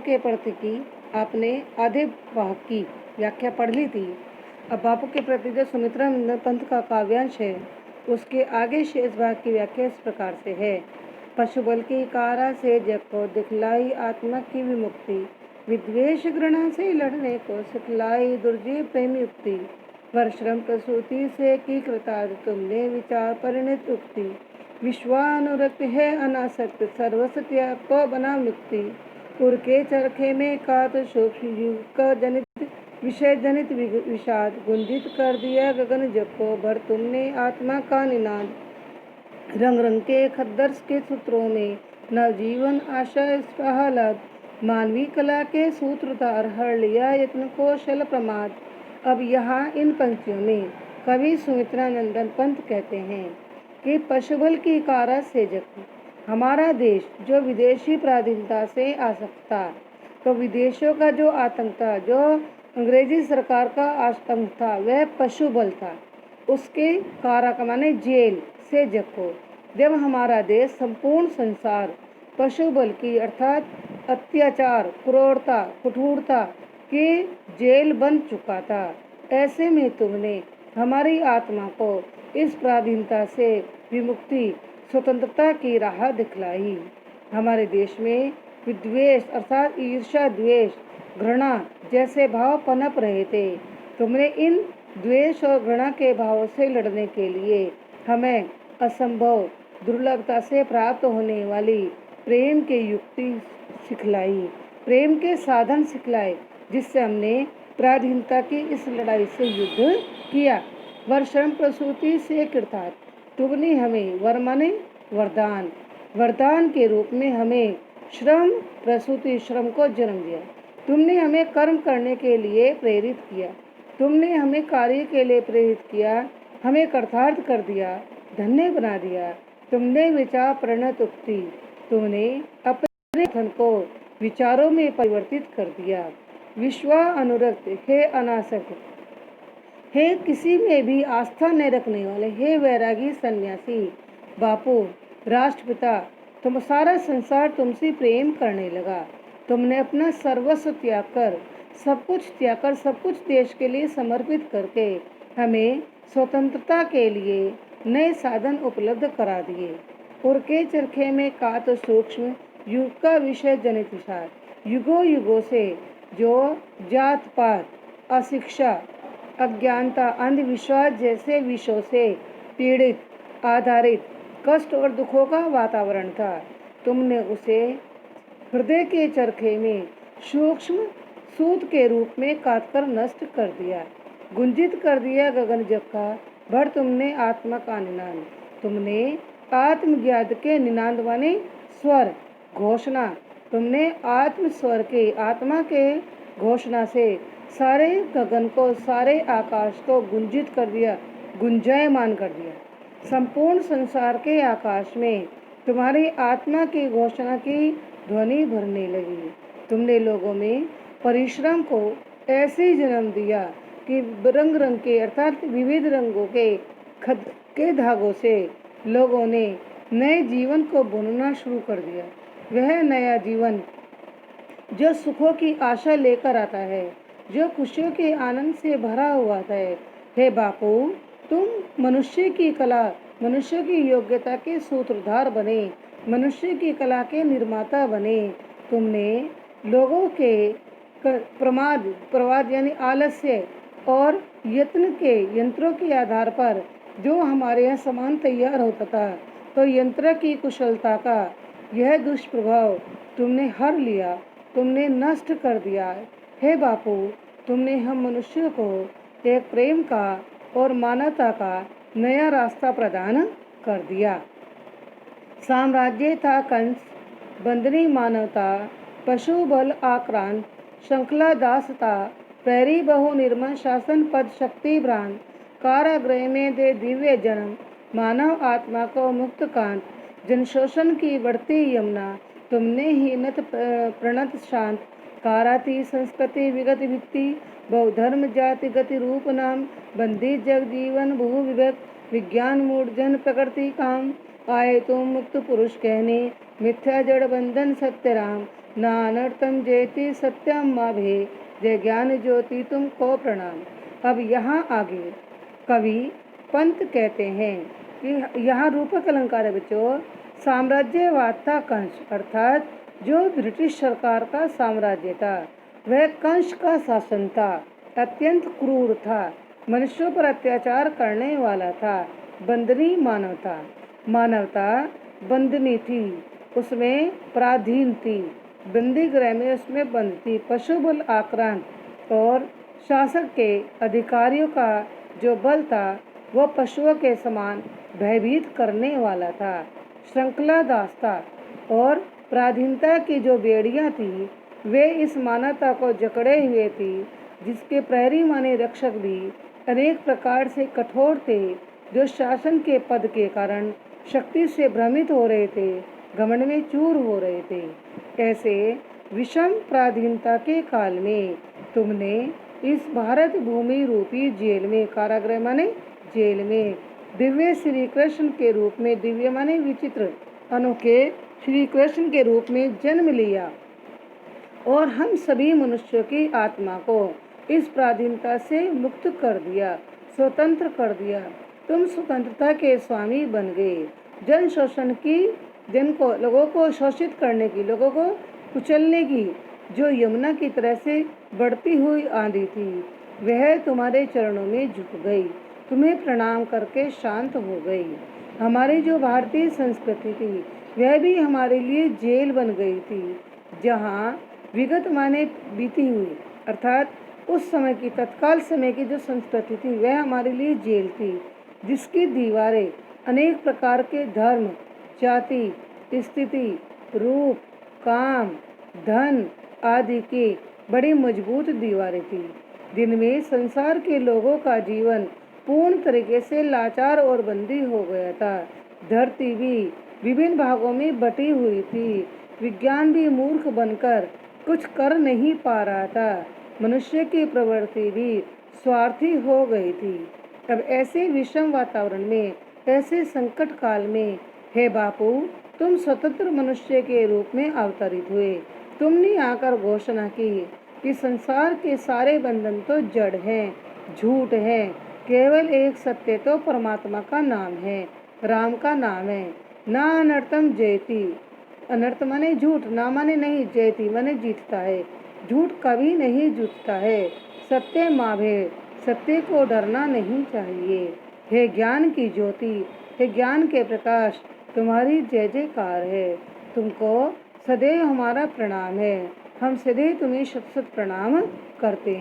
के प्रति की आपने आधे भाग की व्याख्या पढ़ ली थी। अब बापू के प्रति जो सुमित्रा नंदन पंथ का काव्यांश है उसके आगे शेष भाग की व्याख्या इस प्रकार से है। पशुबल की कारा से जग को दिखलाई आत्मा की विमुक्ति, विद्वेष घृणा से लड़ने को सिखलाई दुर्जय प्रेम युक्ति, वर्श्रम प्रसूति से की कृतार्थ तुमने विचार परिणत उक्ति, विश्वानुरक्त है अनासक्त सर्वस्व त्याग को बना मुक्ति, उर के चरखे में कात सूक्ष्म युग का जनित विषय जनित विषाद, गुंजित कर दिया गगन जग को भर तुमने आत्मा का निनाद, रंग रंग के खद्दर्श के सूत्रों में नवजीवन आशा प्रहलाद, मानवीय कला के सूत्रधार हर लिया यत्न को शल प्रमाद। अब यहाँ इन पंक्तियों में कवि सुमित्रा नंदन पंत कहते हैं कि पशुबल की कारा से जग, हमारा देश जो विदेशी पराधीनता से आसक्त था, तो विदेशों का जो आतंक था, जो अंग्रेजी सरकार का आतंक था, वह पशुबल था। उसके कारा का माने जेल से जग को, जब हमारा देश संपूर्ण संसार पशुबल की अर्थात अत्याचार, क्रूरता, कठोरता के जेल बन चुका था, ऐसे में तुमने हमारी आत्मा को इस पराधीनता से विमुक्ति, स्वतंत्रता की राह दिखलाई। हमारे देश में विद्वेष अर्थात ईर्ष्या, द्वेष, घृणा जैसे भाव पनप रहे थे। तुमने इन द्वेष और घृणा के भावों से लड़ने के लिए हमें असंभव दुर्लभता से प्राप्त होने वाली प्रेम की युक्ति सिखलाई, प्रेम के साधन सिखलाए, जिससे हमने पराधीनता की इस लड़ाई से युद्ध किया। वर्श्रम प्रसूति से कृतार्थ, तुमने हमें वर माने वरदान, वरदान के रूप में हमें श्रम प्रसूति श्रम को जन्म दिया। तुमने हमें कर्म करने के लिए प्रेरित किया, तुमने हमें कार्य के लिए प्रेरित किया, हमें कृतार्थ कर दिया, धन्य बना दिया। तुमने विचार परिणत उक्ति, तुमने अपने कथन को विचारों में परिवर्तित कर दिया। विश्वा अनुरक्त हे अनासक्त, हे किसी में भी आस्था न रखने वाले, हे वैरागी सन्यासी, बापू राष्ट्रपिता, तुम सारा संसार तुमसे प्रेम करने लगा। तुमने अपना सर्वस्व त्याग कर, सब कुछ देश के लिए समर्पित करके हमें स्वतंत्रता के लिए नए साधन उपलब्ध करा दिए। उर के चरखे में कात सूक्ष्म युग का विषय जनित विचार, युगों युगों से जो जात पात, अशिक्षा, अज्ञानता, अंधविश्वास जैसे विषयों से पीड़ित, आधारित, कष्ट और दुखों का वातावरण था, तुमने उसे हृदय के चरखे में सूक्ष्म सूत के रूप में काटकर नष्ट कर दिया, गुंजित कर दिया गगन जग का भर तुमने आत्मा का निनाद। तुमने आत्मज्ञात के निनाद माने स्वर घोषणा, तुमने आत्म स्वर के आत्मा के घोषणा से सारे गगन को, सारे आकाश को गुंजित कर दिया, गुंजायमान कर दिया। संपूर्ण संसार के आकाश में तुम्हारी आत्मा की घोषणा की ध्वनि भरने लगी। तुमने लोगों में परिश्रम को ऐसे जन्म दिया कि रंग रंग के अर्थात विविध रंगों के खद के धागों से लोगों ने नए जीवन को बुनना शुरू कर दिया। वह नया जीवन जो सुखों की आशा लेकर आता है, जो खुशियों के आनंद से भरा हुआ है। हे बापू, तुम मनुष्य की कला, मनुष्य की योग्यता के सूत्रधार बने, मनुष्य की कला के निर्माता बने। तुमने लोगों के प्रवाद यानी आलस्य और यत्न के यंत्रों के आधार पर जो हमारे यहाँ सामान तैयार होता था, तो यंत्र की कुशलता का यह दुष्प्रभाव तुमने हर लिया, तुमने नष्ट कर दिया। हे बापू, तुमने हम मनुष्य को एक प्रेम का और मानवता का नया रास्ता प्रदान कर दिया। साम्राज्य था कंस, बंदनी मानवता, पशु बल आक्रांत, श्रृंखला दासता, प्रहरी बहु निर्मल शासन पद शक्ति भ्रांत, कारागृह में दे दिव्य जन्म, मानव आत्मा को मुक्त कांत, जनशोषण की बढ़ती यमुना, तुमने ही नत प्रणत शांत, काराती संस्कृति विगत भित्ति, बहुधर्म जाति गति रूप नाम, बंदी जग जीवन बहु विभक्त, विज्ञान मूढ़ जन प्रकृति काम, आए तुम मुक्त पुरुष कहने, मिथ्या जड़ बंधन सत्य राम, नानर्थम जयति सत्यम माभे, जय ज्ञान ज्योति तुमको प्रणाम। अब यहाँ आगे कवि पंत कहते हैं कि यहाँ रूपक अलंकार है बच्चों। साम्राज्यवाद कंस, अर्थात जो ब्रिटिश सरकार का साम्राज्य था वह कंस का शासन था, अत्यंत क्रूर था, मनुष्यों पर अत्याचार करने वाला था। बंदनी मानवता, मानवता बंदनी थी, उसमें पराधीन थी, बंदी गृह में उसमें बंद थी। पशु बल आक्रांत और शासक के अधिकारियों का जो बल था वह पशुओं के समान भयभीत करने वाला था। श्रृंखला दास था और पराधीनता की जो बेड़ियां थी वे इस मानवता को जकड़े हुए थी, जिसके प्रहरी माने रक्षक भी अनेक प्रकार से कठोर थे, जो शासन के पद के कारण शक्ति से भ्रमित हो रहे थे, घमंड में चूर हो रहे थे। ऐसे विषम पराधीनता के काल में तुमने इस भारत भूमि रूपी जेल में, कारागृह माने जेल में, दिव्य श्री कृष्ण के रूप में, दिव्य माने विचित्र, अनोखे श्री कृष्ण के रूप में जन्म लिया और हम सभी मनुष्यों की आत्मा को इस पराधीनता से मुक्त कर दिया, स्वतंत्र कर दिया। तुम स्वतंत्रता के स्वामी बन गए। जन शोषण की, लोगों को शोषित करने की, लोगों को कुचलने की जो यमुना की तरह से बढ़ती हुई आंधी थी वह तुम्हारे चरणों में झुक गई, तुम्हें प्रणाम करके शांत हो गई। हमारी जो भारतीय संस्कृति थी वह भी हमारे लिए जेल बन गई थी, जहाँ विगत माने बीती हुई, अर्थात उस समय की, तत्काल समय की जो संस्कृति थी वह हमारे लिए जेल थी, जिसकी दीवारें अनेक प्रकार के धर्म, जाति, स्थिति, रूप, काम, धन आदि की बड़ी मजबूत दीवारें थी, जिनमें संसार के लोगों का जीवन पूर्ण तरीके से लाचार और बंदी हो गया था। धरती भी विभिन्न भागों में बटी हुई थी, विज्ञान भी मूर्ख बनकर कुछ कर नहीं पा रहा था, मनुष्य की प्रवृत्ति भी स्वार्थी हो गई थी। अब ऐसे विषम वातावरण में, ऐसे संकट काल में, हे बापू, तुम स्वतंत्र मनुष्य के रूप में अवतरित हुए। तुमने आकर घोषणा की कि संसार के सारे बंधन तो जड़ हैं, झूठ है, केवल एक सत्य तो परमात्मा का नाम है, राम का नाम है। ना अनर्थम जयति, अनर्थ माने झूठ, ना माने नहीं, जयति माने जीतता है, झूठ कभी नहीं जीतता है। सत्य माभे, सत्य को डरना नहीं चाहिए। हे ज्ञान की ज्योति, हे ज्ञान के प्रकाश, तुम्हारी जय जयकार है। तुमको सदैव हमारा प्रणाम है, हम सदैव तुम्हें शत शत प्रणाम करते हैं।